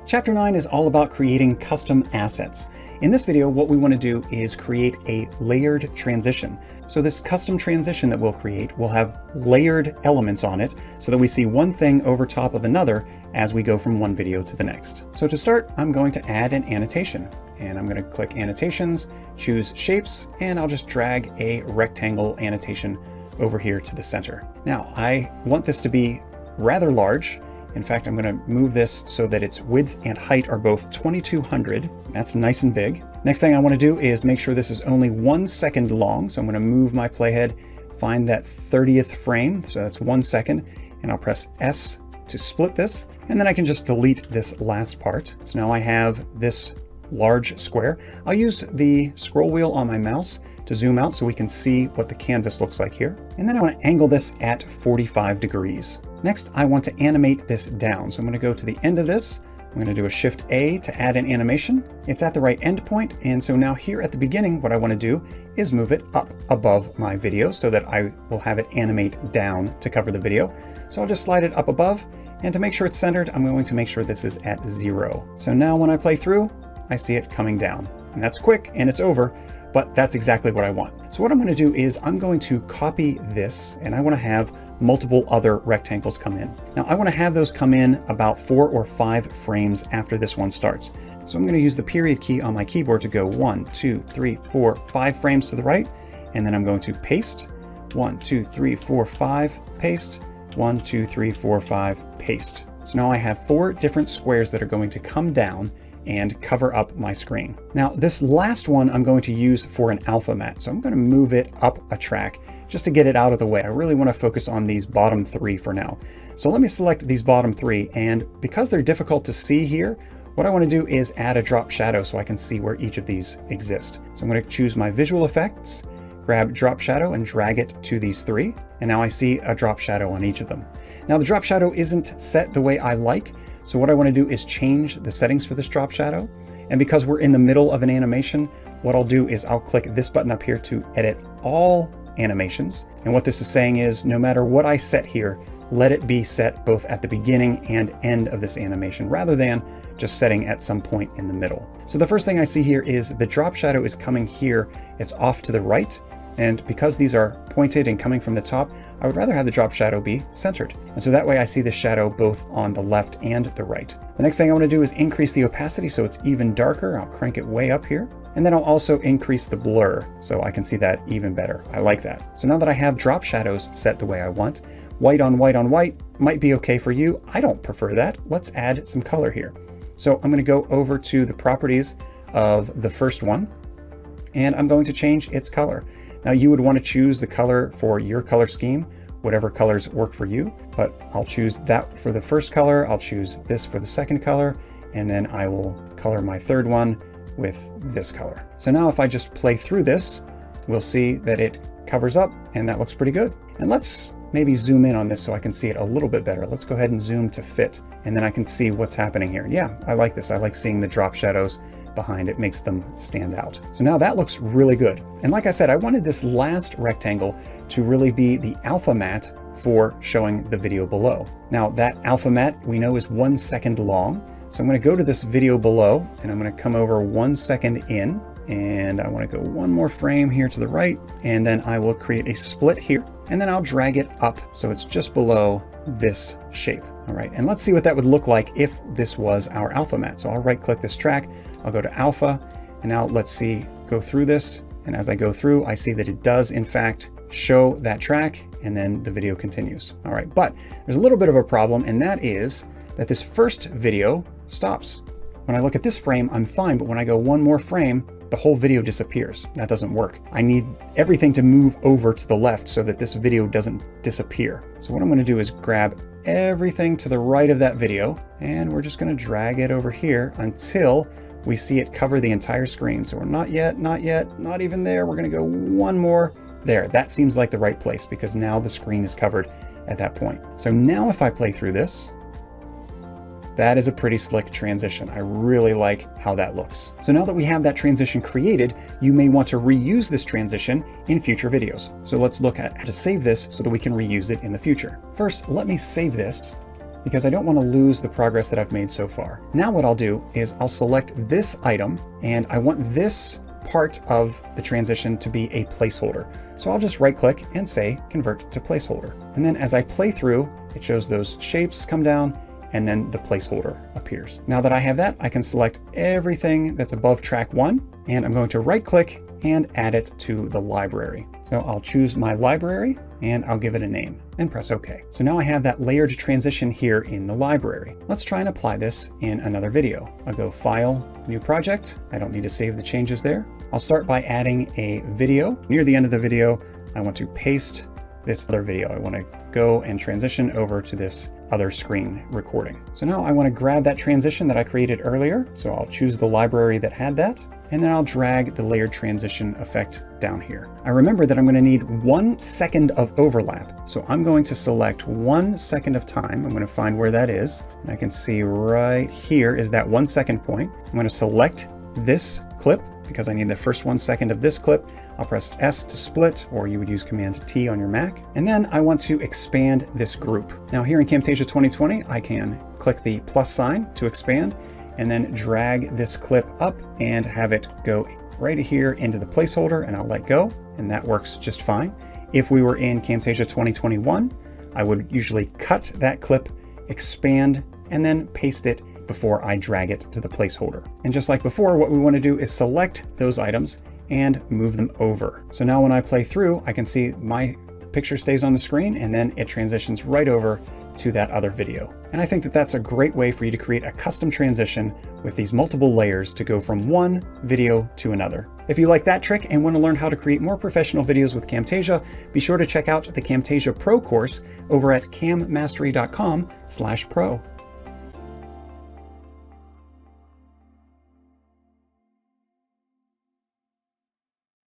Chapter 9 is all about creating custom assets. In this video, what we want to do is create a layered transition. So this custom transition that we'll create will have layered elements on it so that we see one thing over top of another as we go from one video to the next. So to start, I'm going to add an annotation, and I'm going to click Annotations, choose Shapes, and I'll just drag a rectangle annotation over here to the center. Now, I want this to be rather large. In fact, I'm going to move this so that its width and height are both 2200. That's nice and big. Next thing I want to do is make sure this is only 1 second long. So I'm going to move my playhead, find that 30th frame. So that's 1 second. And I'll press S to split this. And then I can just delete this last part. So now I have this large square. I'll use the scroll wheel on my mouse to zoom out so we can see what the canvas looks like here. And then I want to angle this at 45 degrees. Next, I want to animate this down. So I'm going to go to the end of this. I'm going to do a Shift A to add an animation. It's at the right end point. And so now here at the beginning, what I want to do is move it up above my video so that I will have it animate down to cover the video. So I'll just slide it up above. And to make sure it's centered, I'm going to make sure this is at 0. So now when I play through, I see it coming down. And that's quick and it's over, but that's exactly what I want. So what I'm going to do is I'm going to copy this, and I want to have multiple other rectangles come in. Now I want to have those come in about 4 or 5 frames after this one starts. So I'm going to use the period key on my keyboard to go 1, 2, 3, 4, 5 frames to the right, and then I'm going to paste 1, 2, 3, 4, 5, paste 1, 2, 3, 4, 5, paste. So now I have 4 different squares that are going to come down and cover up my screen. Now this last one I'm going to use for an alpha matte. So I'm going to move it up a track just to get it out of the way. I really want to focus on these bottom 3 for now. So let me select these bottom 3, and because they're difficult to see here, what I want to do is add a drop shadow so I can see where each of these exist. So I'm going to choose my visual effects, grab drop shadow and drag it to these 3. And now I see a drop shadow on each of them. Now the drop shadow isn't set the way I like. So what I want to do is change the settings for this drop shadow. And because we're in the middle of an animation, what I'll do is I'll click this button up here to edit all animations. And what this is saying is no matter what I set here, let it be set both at the beginning and end of this animation rather than just setting at some point in the middle. So the first thing I see here is the drop shadow is coming here. It's off to the right. And because these are pointed and coming from the top, I would rather have the drop shadow be centered. And so that way I see the shadow both on the left and the right. The next thing I want to do is increase the opacity so it's even darker. I'll crank it way up here. And then I'll also increase the blur so I can see that even better. I like that. So now that I have drop shadows set the way I want, white on white on white might be okay for you. I don't prefer that. Let's add some color here. So I'm going to go over to the properties of the first one, and I'm going to change its color. Now you would want to choose the color for your color scheme, whatever colors work for you, but I'll choose that for the first color. I'll choose this for the second color, and then I will color my third one with this color. So now if I just play through this, we'll see that it covers up and that looks pretty good. And let's maybe zoom in on this so I can see it a little bit better. Let's go ahead and zoom to fit, and then I can see what's happening here. Yeah, I like this. I like seeing the drop shadows behind. It makes them stand out. So now that looks really good. And like I said, I wanted this last rectangle to really be the alpha matte for showing the video below. Now that alpha matte we know is 1 second long. So I'm going to go to this video below, and I'm going to come over 1 second in, and I want to go 1 more frame here to the right, and then I will create a split here, and then I'll drag it up so it's just below this shape. All right, and let's see what that would look like if this was our alpha matte. So I'll right click this track, I'll go to alpha, and now let's see, go through this. And as I go through, I see that it does in fact show that track, and then the video continues. All right, but there's a little bit of a problem, and that is that this first video stops. When I look at this frame, I'm fine, but when I go 1 more frame, the whole video disappears. That doesn't work. I need everything to move over to the left so that this video doesn't disappear. So what I'm going to do is grab everything to the right of that video, and we're just going to drag it over here until we see it cover the entire screen. So we're not yet, not even there. We're going to go 1 more there. That seems like the right place because now the screen is covered at that point. So now if I play through this, that is a pretty slick transition. I really like how that looks. So now that we have that transition created, you may want to reuse this transition in future videos. So let's look at how to save this so that we can reuse it in the future. First, let me save this because I don't want to lose the progress that I've made so far. Now what I'll do is I'll select this item, and I want this part of the transition to be a placeholder. So I'll just right click and say convert to placeholder. And then as I play through, it shows those shapes come down and then the placeholder appears. Now that I have that, I can select everything that's above track 1, and I'm going to right click and add it to the library. So I'll choose my library and I'll give it a name and press OK. So now I have that layered transition here in the library. Let's try and apply this in another video. I'll go File, New Project. I don't need to save the changes there. I'll start by adding a video. Near the end of the video, I want to paste this other video. I want to go and transition over to this other screen recording. So now I want to grab that transition that I created earlier. So I'll choose the library that had that, and then I'll drag the layered transition effect down here. I remember that I'm going to need 1 second of overlap. So I'm going to select 1 second of time. I'm going to find where that is. And I can see right here is that 1 second point. I'm going to select this clip because I need the first 1 second of this clip. I'll press S to split, or you would use Command T on your Mac. And then I want to expand this group. Now here in Camtasia 2020, I can click the plus sign to expand, and then drag this clip up and have it go right here into the placeholder, and I'll let go, and that works just fine. If we were in Camtasia 2021, I would usually cut that clip, expand, and then paste it before I drag it to the placeholder. And just like before, what we want to do is select those items and move them over. So now when I play through, I can see my picture stays on the screen and then it transitions right over to that other video. And I think that that's a great way for you to create a custom transition with these multiple layers to go from one video to another. If you like that trick and want to learn how to create more professional videos with Camtasia, be sure to check out the Camtasia Pro course over at cammastery.com/pro.